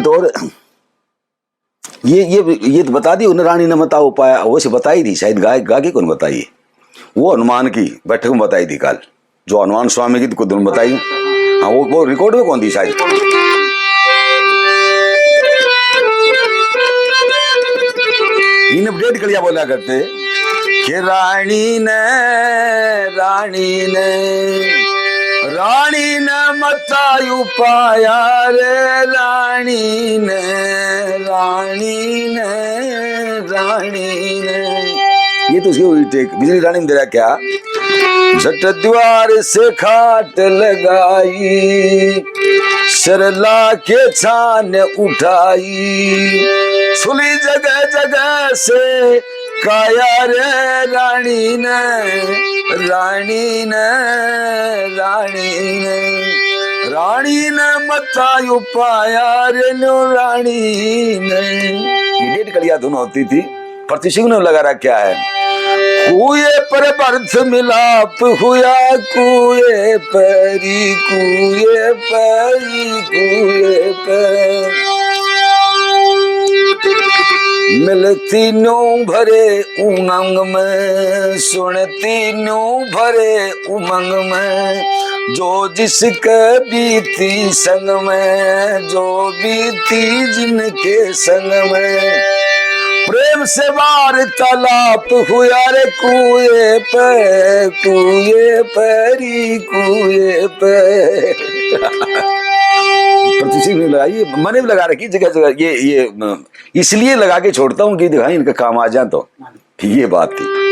तो और ये तो बता दी उन्हें, रानी ने बताओ पाया, वो से बताई थी शायद, गा के कौन बताई है, वो हनुमान की बैठक में बताई थी कल, जो हनुमान स्वामी की खुद बताई। हाँ वो रिकॉर्ड में कौन थी शायद। इन अपडेट कर लिया बोला करते कि रानी ने मतायु पाया रे, रानी ने ये तो उसकी टेक बिजली रानी ने दे रहा क्या। झट द्वार से खाट लगाई, सरला के छान उठाई, सुली जगह जगह से काया रे, रानी ने मतायु पाया रे नो, रानी ने। ये डेट कलिया दोनों होती थी, प्रतिशिव ने लगा रहा क्या है। कुए पर बर्थ मिलाप हुआ, कुए परी मिलती नो भरे उमंग में, सुनती नो भरे उमंग में, जो जिसके बीती संग में, जो बीती जिनके संग में, प्रेम से वार्तालाप हुआ रे, कुए परी प्रतिशत में लगाई, मैंने भी लगा रखी जगह जगह, ये इसलिए लगा के छोड़ता हूँ कि दिखाई इनका काम आ जाए, तो ये बात थी।